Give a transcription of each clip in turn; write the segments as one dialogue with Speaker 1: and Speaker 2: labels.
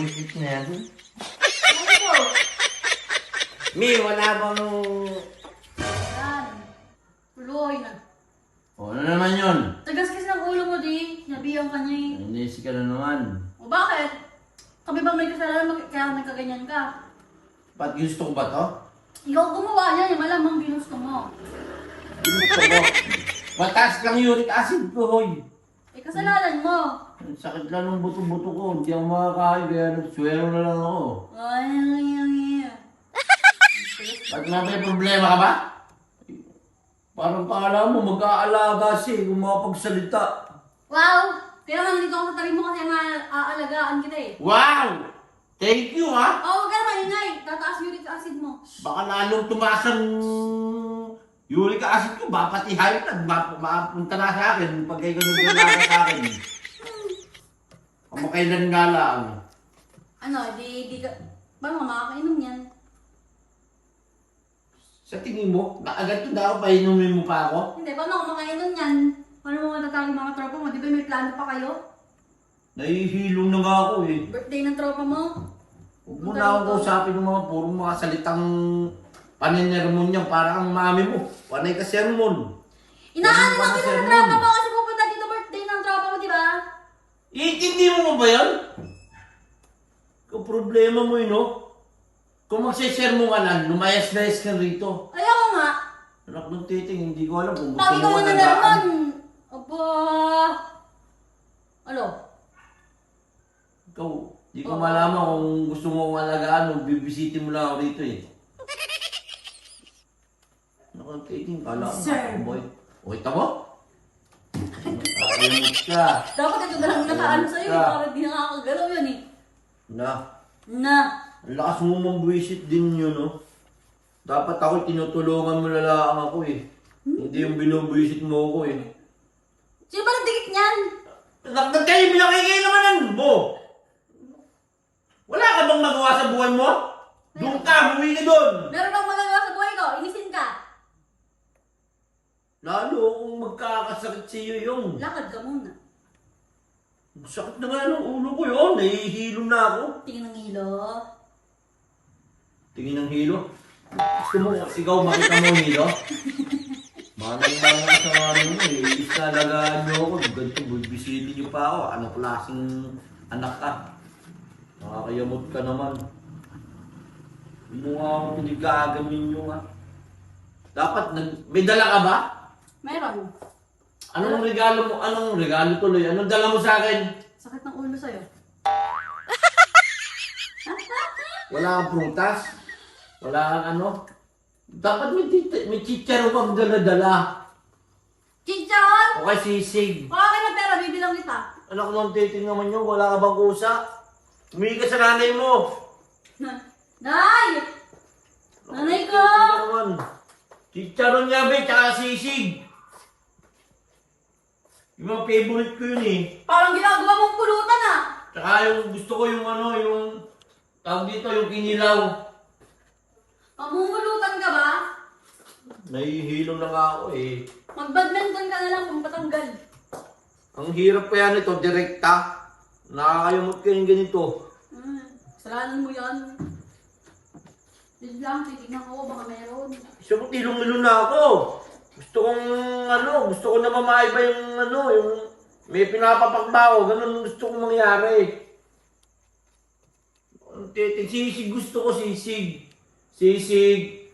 Speaker 1: bullshit na yan.
Speaker 2: Ano po?
Speaker 1: Mi, wala bang...
Speaker 2: Yan. Tuloy na.
Speaker 1: O, ano naman yun?
Speaker 2: Tagas kasi ng ulo mo, di. Sinabihan ka niya eh.
Speaker 1: Inisip ka na naman.
Speaker 2: O bakit? Kami ba may kasalanan kaya nagkaganyan ka?
Speaker 1: Ba't gusto ko ba to?
Speaker 2: Ikaw gumawa niya, yung malamang ginusto mo.
Speaker 1: Gusto ko. Mataas lang uric acid ko, hoy.
Speaker 2: Eh, kasalanan mo.
Speaker 1: Ang sakit lang ng buto-buto ko. Hindi ako makakain, kaya nagsuwero na lang ako.
Speaker 2: Ay, ay, ay, ay.
Speaker 1: Ba't nga may problema ka ba? Parang kala mo, mag-aalaga siya kung makapagsalita.
Speaker 2: Wow! Kaya nga nandito ako sa tabi mo kasi aalagaan kita eh.
Speaker 1: Wow! Thank you, ha?
Speaker 2: Oh, huwag ka na maingay. Tataas uric acid mo.
Speaker 1: Baka lalong tumaas ang uric acid ko. Baka pati high blood. Mapunta na sa akin. Pag kayo ganun na sa akin. Kamakailan nga lang.
Speaker 2: Ano, di ka... Paano ka makakainom yan?
Speaker 1: Sa tingin mo, agad to daw, painumin mo pa ako?
Speaker 2: Hindi, paano ako makainom yan? Paano mo matatali mga tropa mo? Di ba may plano pa kayo?
Speaker 1: Nahihilong na nga ako eh.
Speaker 2: Birthday ng tropa mo?
Speaker 1: Huwag mo na akong kausapin ng mga puro mga salitang paninermon niya. Parang ang mami mo. Panay ka sermon.
Speaker 2: Inaano
Speaker 1: Ganun pa
Speaker 2: lang
Speaker 1: na
Speaker 2: kita ng
Speaker 1: sermon.
Speaker 2: tropa mo kasi pupunta dito birthday ng tropa mo, di ba?
Speaker 1: Iintindi mo ba yan? Kung problema mo yun, no? Kung magsisermo ka na, lumayas-layas ka rito.
Speaker 2: Ayoko nga.
Speaker 1: Anak ng titing, hindi ko alam kung gusto
Speaker 2: Pag ikaw
Speaker 1: mo
Speaker 2: na
Speaker 1: alagaan.
Speaker 2: naman. Aba. Ano?
Speaker 1: Ikaw, di ko
Speaker 2: Oo.
Speaker 1: malaman kung gusto mo kong alagaan o bibisitin mo lang ako rito eh. Anak ng titing, kala ko
Speaker 2: Sir.
Speaker 1: boy. O, ito mo? Nakakimot ka.
Speaker 2: Dapat ito na lang nakaano sa'yo eh. Para di nakakagalaw yan eh.
Speaker 1: Na,
Speaker 2: Na.
Speaker 1: ang lakas mo mambuisit din yun, no? Dapat ako tinutulungan mo na lang ako eh. Hindi yung binubuisit mo ako eh.
Speaker 2: Sino ba nagdikit niyan?
Speaker 1: Nagkayo pinakikilamanan mo! Wala ka bang magawa sa buhay mo? Doon ka, bumili ka doon!
Speaker 2: Meron bang magagawa sa buhay ko? Inisin ka.
Speaker 1: Lalo kung magkakasakit sa iyo yung...
Speaker 2: Lakad ka muna.
Speaker 1: Sakit na nga ng ulo ko yun, nahihilo na ako.
Speaker 2: Tingin ng ilo.
Speaker 1: Tingin ng hilo. Gusto mo, ikaw makita mo ang hilo? Manang-manang sa ano mo eh. Ilis na alagaan niyo ako. Ganito, bibisitin niyo pa ako. Ano klaseng anak ka? Nakakayamot ka naman. Hindi mo nga ako pinigagamin niyo nga. Dapat, may dala ka ba?
Speaker 2: Meron.
Speaker 1: Anong regalo mo? Anong regalo tuloy? Anong dala mo sa akin?
Speaker 2: Sakit ng ulo sa'yo.
Speaker 1: Wala kang prutas? Wala kang ano? Dapat may chicharo kang dala-dala.
Speaker 2: Chicharon!
Speaker 1: O kay sisig.
Speaker 2: Wala ka ng pera, bibilang kita.
Speaker 1: Anak ng titing naman yun, wala ka bang kusa? Humingi ka sa nanay mo.
Speaker 2: Nay! Nanay ko!
Speaker 1: Titing ka naman. Chicharon nga ba, tsaka sisig. Yung mga favorite ko yun eh.
Speaker 2: Parang ginagawa mong pulutan ah!
Speaker 1: Tsaka yung gusto ko yung ano, yung tawag dito, yung kinilaw.
Speaker 2: Mamumulutan ka ba?
Speaker 1: Nahihilo na nga ako eh.
Speaker 2: Mag-badminton ka na lang kung patanggal.
Speaker 1: Ang hirap pa yan ito, direkta. Nakakayamot ka yung ganito.
Speaker 2: Kasalanan mo yan. Wait lang, titignan ko, baka meron.
Speaker 1: Gusto ko tilong-ilong na ako. Gusto kong gusto ko na mamaiba yung yung may pinapapagbaho, ganun gusto kong mangyari. Sisig gusto ko, sisig. Sisig.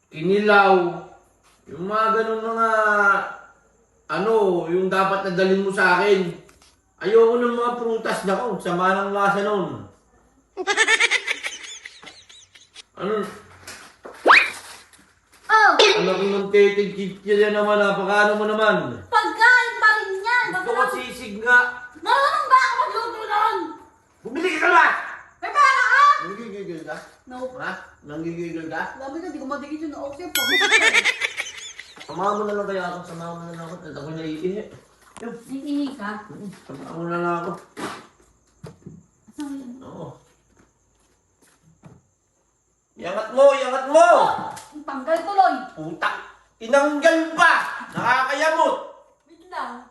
Speaker 1: Kinilaw. Yung mga ganun mga yung dapat na dalhin mo sa akin. Ayoko ng mga prutas na ko, sama ng lasa nun. Ano?
Speaker 2: Oh!
Speaker 1: Anak ng titig, chichirya naman, napakaano mo naman.
Speaker 2: Pagkain pa rin yan!
Speaker 1: Gusto ko sisig nga.
Speaker 2: Marunong ba ako magluto nun?
Speaker 1: Bumili ka ba?
Speaker 2: May pera ka?
Speaker 1: Nanggigigil ka?
Speaker 2: No.
Speaker 1: Ha? Nanggigigil ka?
Speaker 2: Sabi ka, di ko madikit yun. Okay, pag
Speaker 1: Samahan mo na lang kaya ako, samahan mo na lang ako. At ako naiihi. Yun.
Speaker 2: Naiihi ka?
Speaker 1: Samahan mo na lang ako.
Speaker 2: Asan yun?
Speaker 1: Oo. Iangat mo! Iangat mo!
Speaker 2: Tanggal tuloy.
Speaker 1: Puta! Tinanggal pa! Nakakayamot!
Speaker 2: Wait lang.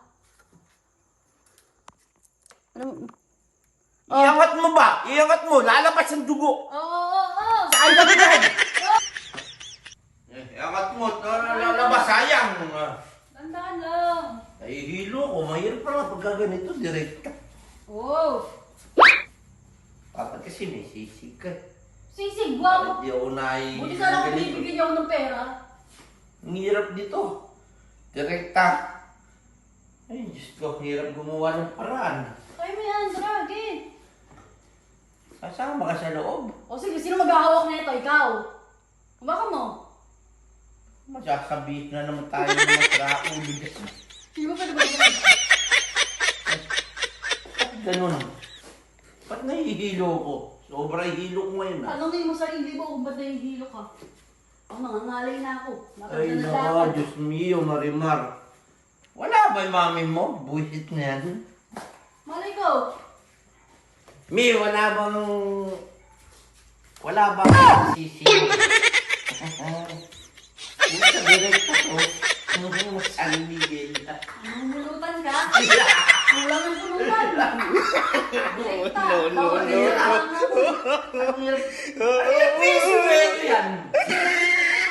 Speaker 1: Iangat mo ba? Iangat mo. Lalabas ang dugo.
Speaker 2: Oo.
Speaker 1: Saan ka yan? Iangat mo. Lalabas. Sayang.
Speaker 2: Tandaan lang.
Speaker 1: Nahihilo ko. Mahirap pala pagka ganito. Direkta.
Speaker 2: Oo.
Speaker 1: Dapat kasi may sisig ka.
Speaker 2: Sisig, wow.
Speaker 1: Hindi ako
Speaker 2: Buti sana kung bibigyan niyo ako ng pera.
Speaker 1: Ang hirap dito. Direkta. Ay, Diyos ko. Ang hirap gumawa ng paraan.
Speaker 2: Kaya mo yan, dragi.
Speaker 1: Kasama ka sa loob.
Speaker 2: O sige, sino maghahawak na ito? Ikaw. Baka mo.
Speaker 1: Masasabihin na naman tayo ng mga traulig.
Speaker 2: Sino pwede ba?
Speaker 1: Ba't ganun? Ba't nahihilo ko? Sobra hilo ko ngayon ah.
Speaker 2: Tanongin mo sarili mo kung ba't nahihilo ka. Ako nangangalay na ako.
Speaker 1: Ay naka, Diyos mio, Marimar. Wala ba yung mami mo? Buwisit na yan.
Speaker 2: Malay ko.
Speaker 1: Mi, wala bang sisi? Puta, direct ako. San Miguel.
Speaker 2: Namumulutan ka? Kulang ang tulutan. Direkta.
Speaker 1: No. Ay, piso mo yan.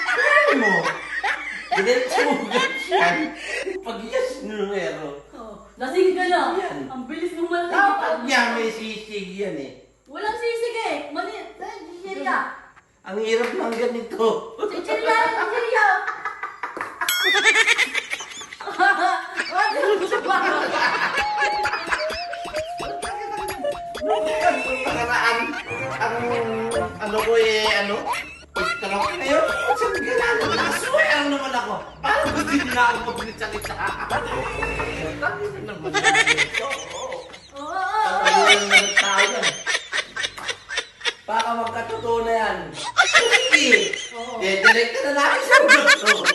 Speaker 1: Ano mo? Diretso mo yan. Pag-yes numero.
Speaker 2: Lasing ka na.
Speaker 1: Yan.
Speaker 2: Ang bilis mong malasing.
Speaker 1: Dapat niya may sisig yan eh.
Speaker 2: Walang sisig eh. Mali. Chichirya.
Speaker 1: Ang hirap ng ganito.
Speaker 2: Chichirya. Chichirya.
Speaker 1: Ano ko Talak na yun. Sabi ka na, nakaswear naman ako. Paano ba din na ako magsalita? Sabi na naman ito.
Speaker 2: Oo.
Speaker 1: Talagang naman tao yan. Baka magkatotoo na yan. Sige. Direct na namin sa gusto.